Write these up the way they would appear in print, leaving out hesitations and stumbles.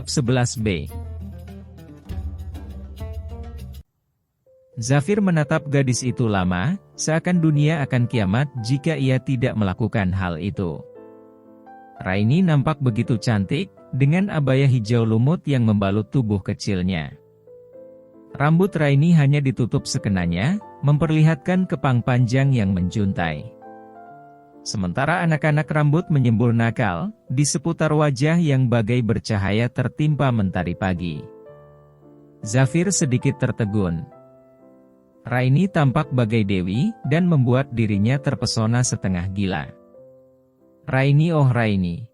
Bab 11b. Zafir menatap gadis itu lama, seakan dunia akan kiamat jika ia tidak melakukan hal itu. Raini nampak begitu cantik, dengan abaya hijau lumut yang membalut tubuh kecilnya. Rambut Raini hanya ditutup sekenanya, memperlihatkan kepang panjang yang menjuntai. Sementara anak-anak rambut menyembul nakal, di seputar wajah yang bagai bercahaya tertimpa mentari pagi. Zafir sedikit tertegun. Raini tampak bagai dewi, dan membuat dirinya terpesona setengah gila. Raini, oh Raini.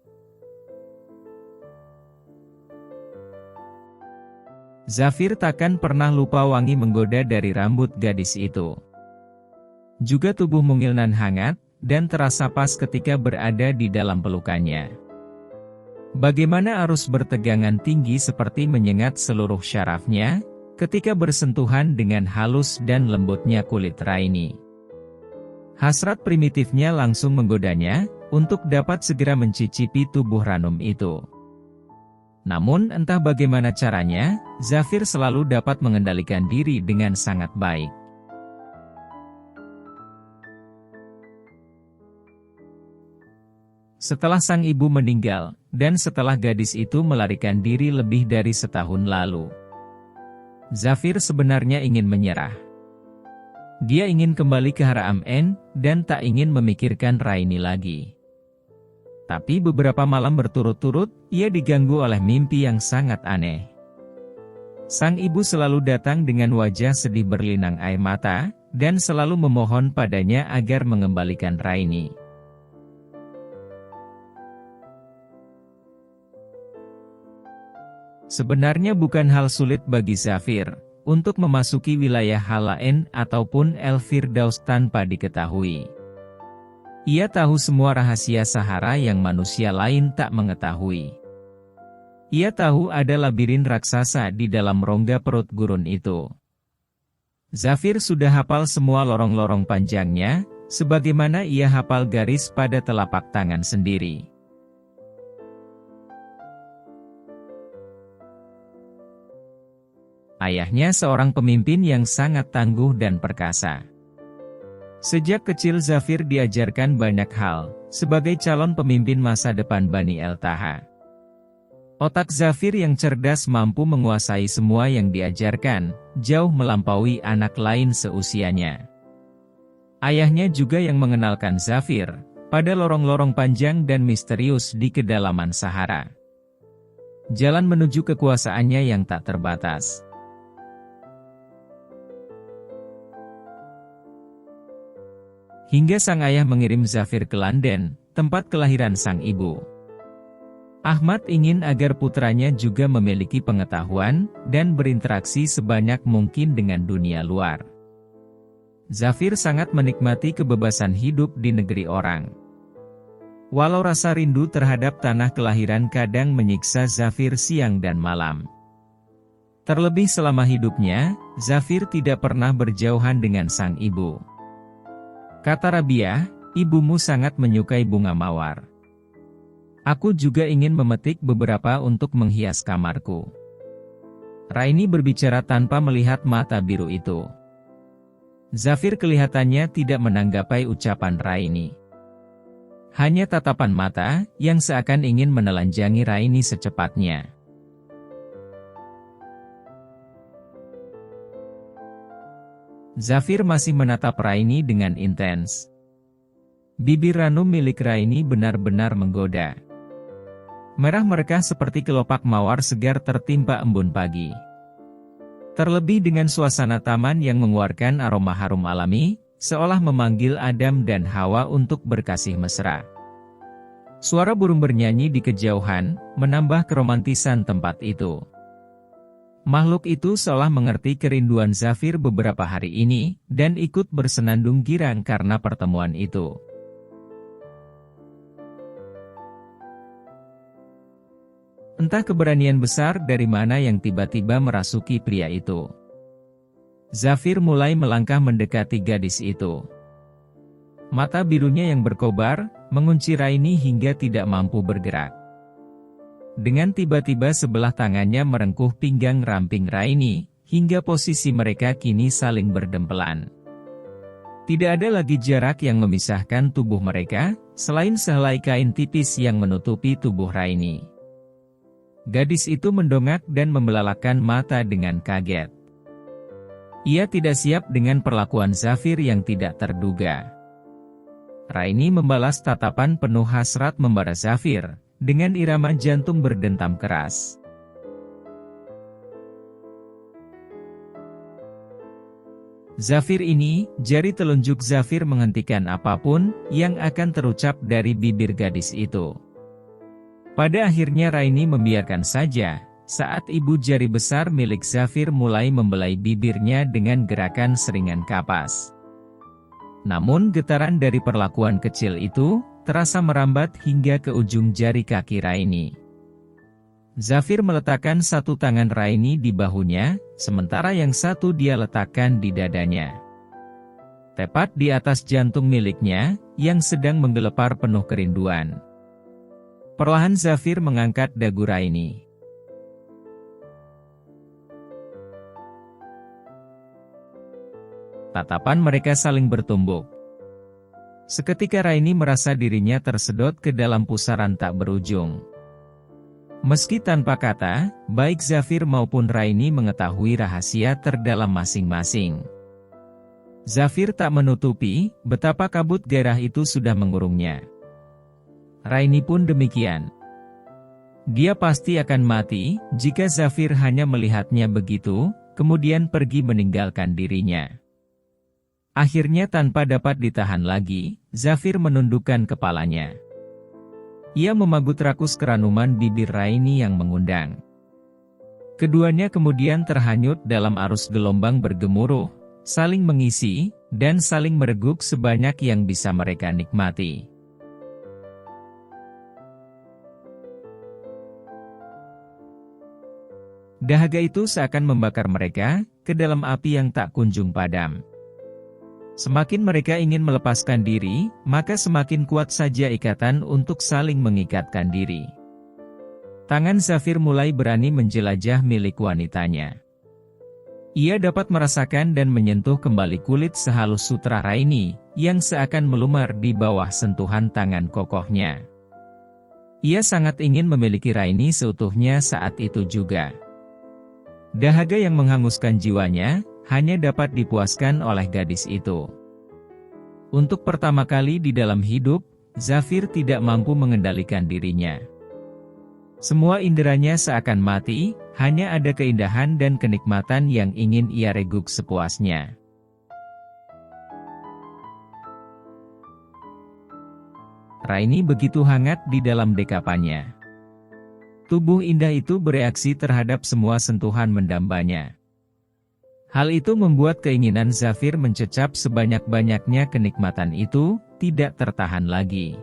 Zafir takkan pernah lupa wangi menggoda dari rambut gadis itu. Juga tubuh mungil nan hangat, dan terasa pas ketika berada di dalam pelukannya. Bagaimana arus bertegangan tinggi seperti menyengat seluruh syarafnya, ketika bersentuhan dengan halus dan lembutnya kulit Raini. Hasrat primitifnya langsung menggodanya, untuk dapat segera mencicipi tubuh ranum itu. Namun entah bagaimana caranya, Zafir selalu dapat mengendalikan diri dengan sangat baik. Setelah sang ibu meninggal, dan setelah gadis itu melarikan diri lebih dari setahun lalu, Zafir sebenarnya ingin menyerah. Dia ingin kembali ke Haram En, dan tak ingin memikirkan Raini lagi. Tapi beberapa malam berturut-turut, ia diganggu oleh mimpi yang sangat aneh. Sang ibu selalu datang dengan wajah sedih berlinang air mata, dan selalu memohon padanya agar mengembalikan Raini. Sebenarnya bukan hal sulit bagi Zafir untuk memasuki wilayah Halaen ataupun El Firdaus tanpa diketahui. Ia tahu semua rahasia Sahara yang manusia lain tak mengetahui. Ia tahu ada labirin raksasa di dalam rongga perut gurun itu. Zafir sudah hafal semua lorong-lorong panjangnya, sebagaimana ia hafal garis pada telapak tangan sendiri. Ayahnya seorang pemimpin yang sangat tangguh dan perkasa. Sejak kecil Zafir diajarkan banyak hal, sebagai calon pemimpin masa depan Bani El-Taha. Otak Zafir yang cerdas mampu menguasai semua yang diajarkan, jauh melampaui anak lain seusianya. Ayahnya juga yang mengenalkan Zafir, pada lorong-lorong panjang dan misterius di kedalaman Sahara. Jalan menuju kekuasaannya yang tak terbatas. Hingga sang ayah mengirim Zafir ke London, tempat kelahiran sang ibu. Ahmad ingin agar putranya juga memiliki pengetahuan, dan berinteraksi sebanyak mungkin dengan dunia luar. Zafir sangat menikmati kebebasan hidup di negeri orang. Walau rasa rindu terhadap tanah kelahiran kadang menyiksa Zafir siang dan malam. Terlebih selama hidupnya, Zafir tidak pernah berjauhan dengan sang ibu. Kata Rabiah, ibumu sangat menyukai bunga mawar. Aku juga ingin memetik beberapa untuk menghias kamarku. Raini berbicara tanpa melihat mata biru itu. Zafir kelihatannya tidak menanggapi ucapan Raini. Hanya tatapan mata, yang seakan ingin menelanjangi Raini secepatnya. Zafir masih menatap Raini dengan intens. Bibir ranum milik Raini benar-benar menggoda. Merah merekah seperti kelopak mawar segar tertimpa embun pagi. Terlebih dengan suasana taman yang mengeluarkan aroma harum alami, seolah memanggil Adam dan Hawa untuk berkasih mesra. Suara burung bernyanyi di kejauhan, menambah keromantisan tempat itu. Makhluk itu seolah mengerti kerinduan Zafir beberapa hari ini, dan ikut bersenandung girang karena pertemuan itu. Entah keberanian besar dari mana yang tiba-tiba merasuki pria itu. Zafir mulai melangkah mendekati gadis itu. Mata birunya yang berkobar, mengunci Raini hingga tidak mampu bergerak. Dengan tiba-tiba sebelah tangannya merengkuh pinggang ramping Raini, hingga posisi mereka kini saling berdempelan. Tidak ada lagi jarak yang memisahkan tubuh mereka, selain sehelai kain tipis yang menutupi tubuh Raini. Gadis itu mendongak dan membelalakan mata dengan kaget. Ia tidak siap dengan perlakuan Zafir yang tidak terduga. Raini membalas tatapan penuh hasrat membara Zafir, dengan irama jantung berdentam keras. Zafir ini, jari telunjuk Zafir menghentikan apapun yang akan terucap dari bibir gadis itu. Pada akhirnya Raini membiarkan saja, saat ibu jari besar milik Zafir mulai membelai bibirnya dengan gerakan seringan kapas. Namun getaran dari perlakuan kecil itu, terasa merambat hingga ke ujung jari kaki Raini. Zafir meletakkan satu tangan Raini di bahunya, sementara yang satu dia letakkan di dadanya. Tepat di atas jantung miliknya, yang sedang menggelepar penuh kerinduan. Perlahan Zafir mengangkat dagu Raini. Tatapan mereka saling bertumbuk. Seketika Raini merasa dirinya tersedot ke dalam pusaran tak berujung. Meski tanpa kata, baik Zafir maupun Raini mengetahui rahasia terdalam masing-masing. Zafir tak menutupi betapa kabut gairah itu sudah mengurungnya. Raini pun demikian. Dia pasti akan mati jika Zafir hanya melihatnya begitu, kemudian pergi meninggalkan dirinya. Akhirnya tanpa dapat ditahan lagi, Zafir menundukkan kepalanya. Ia memagut rakus keranuman bibir Raini yang mengundang. Keduanya kemudian terhanyut dalam arus gelombang bergemuruh, saling mengisi, dan saling mereguk sebanyak yang bisa mereka nikmati. Dahaga itu seakan membakar mereka, ke dalam api yang tak kunjung padam. Semakin mereka ingin melepaskan diri, maka semakin kuat saja ikatan untuk saling mengikatkan diri. Tangan Zafir mulai berani menjelajah milik wanitanya. Ia dapat merasakan dan menyentuh kembali kulit sehalus sutra Raini, yang seakan melumar di bawah sentuhan tangan kokohnya. Ia sangat ingin memiliki Raini seutuhnya saat itu juga. Dahaga yang menghanguskan jiwanya, hanya dapat dipuaskan oleh gadis itu. Untuk pertama kali di dalam hidup, Zafir tidak mampu mengendalikan dirinya. Semua inderanya seakan mati, hanya ada keindahan dan kenikmatan yang ingin ia reguk sepuasnya. Raini begitu hangat di dalam dekapannya. Tubuh indah itu bereaksi terhadap semua sentuhan mendambanya. Hal itu membuat keinginan Zafir mencecap sebanyak-banyaknya kenikmatan itu, tidak tertahan lagi.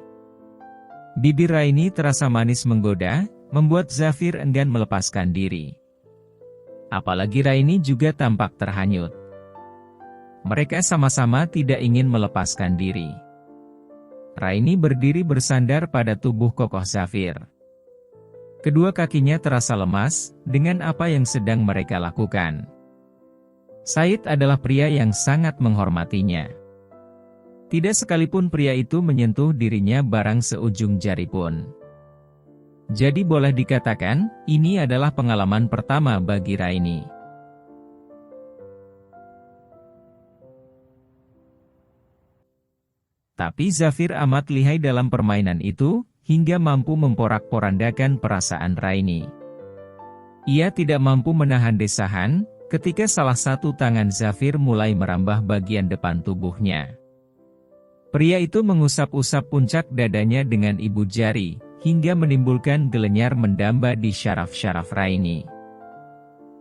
Bibir Raini terasa manis menggoda, membuat Zafir enggan melepaskan diri. Apalagi Raini juga tampak terhanyut. Mereka sama-sama tidak ingin melepaskan diri. Raini berdiri bersandar pada tubuh kokoh Zafir. Kedua kakinya terasa lemas, dengan apa yang sedang mereka lakukan. Said adalah pria yang sangat menghormatinya. Tidak sekalipun pria itu menyentuh dirinya barang seujung jari pun. Jadi boleh dikatakan, ini adalah pengalaman pertama bagi Raini. Tapi Zafir amat lihai dalam permainan itu, hingga mampu memporak-porandakan perasaan Raini. Ia tidak mampu menahan desahan, ketika salah satu tangan Zafir mulai merambah bagian depan tubuhnya. Pria itu mengusap-usap puncak dadanya dengan ibu jari, hingga menimbulkan gelenyar mendamba di syaraf-syaraf Raini.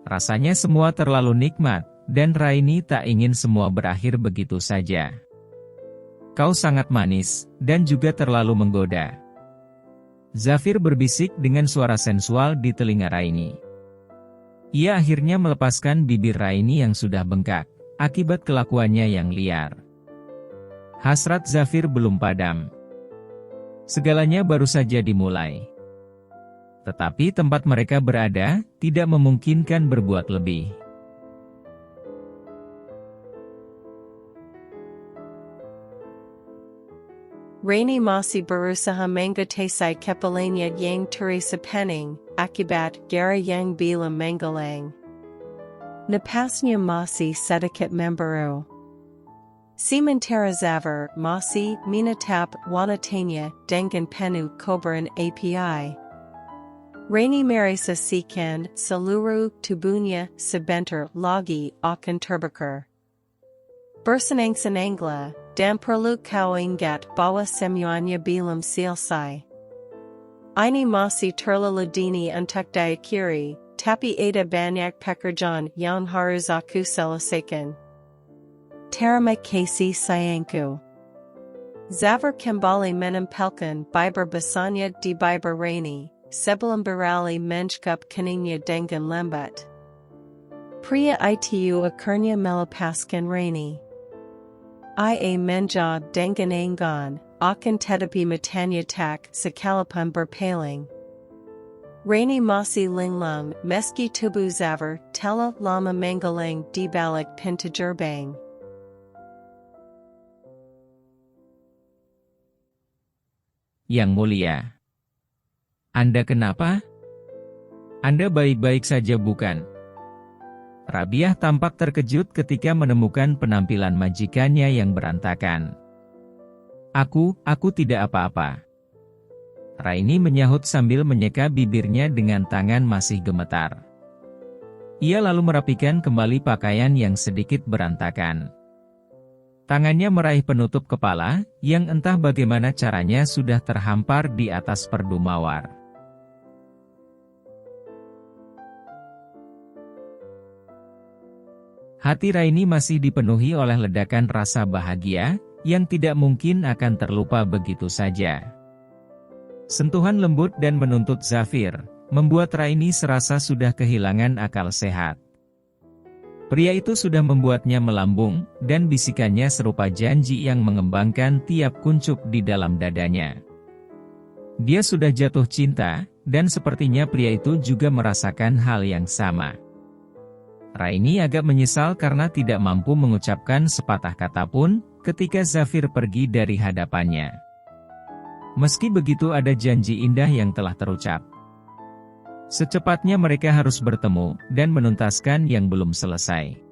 Rasanya semua terlalu nikmat, dan Raini tak ingin semua berakhir begitu saja. Kau sangat manis, dan juga terlalu menggoda. Zafir berbisik dengan suara sensual di telinga Raini. Ia akhirnya melepaskan bibir Raini yang sudah bengkak, akibat kelakuannya yang liar. Hasrat Zafir belum padam. Segalanya baru saja dimulai. Tetapi tempat mereka berada, tidak memungkinkan berbuat lebih. Rainy Masi berusaha mengatasi kepalanya yang terasa pening, akibat gara yang bilam menggelang. Napasnya Masi sedikit membaru. Sementara Xaver Masi menatap wanitanya dengan penuh kobaran API. Rainy merasa seakan seluruh tubuhnya sebentar lagi akan terbakar. Bersenang-senanglah, dan perlu kau ingat bahwa semuanya belum selesai. Ini masih terlalu dini untuk diakhiri, tapi ada banyak pekerjaan yang harus aku selesaikan. Terima kasih sayangku. Xaver kembali menempelkan bibir besarnya di bibir Rainy, sebelum beralih mencukup keningnya dengan lembat. Pria itu akhirnya melepaskan Rainy. Ia menjawab dengan enggan, akan tetapi matanya tak sekalipun berpaling. Rainy masih linglung meski tubuh Xaver telah lama menggelang di balik pintu gerbang. Yang mulia, Anda kenapa? Anda baik-baik saja bukan? Rabiah tampak terkejut ketika menemukan penampilan majikannya yang berantakan. Aku tidak apa-apa. Rainy menyahut sambil menyeka bibirnya dengan tangan masih gemetar. Ia lalu merapikan kembali pakaian yang sedikit berantakan. Tangannya meraih penutup kepala, yang entah bagaimana caranya sudah terhampar di atas perdu mawar. Hati Rainy masih dipenuhi oleh ledakan rasa bahagia, yang tidak mungkin akan terlupa begitu saja. Sentuhan lembut dan menuntut Xaver, membuat Rainy serasa sudah kehilangan akal sehat. Pria itu sudah membuatnya melambung, dan bisikannya serupa janji yang mengembangkan tiap kuncup di dalam dadanya. Dia sudah jatuh cinta, dan sepertinya pria itu juga merasakan hal yang sama. Rainy agak menyesal karena tidak mampu mengucapkan sepatah kata pun, ketika Xaver pergi dari hadapannya. Meski begitu ada janji indah yang telah terucap. Secepatnya mereka harus bertemu, dan menuntaskan yang belum selesai.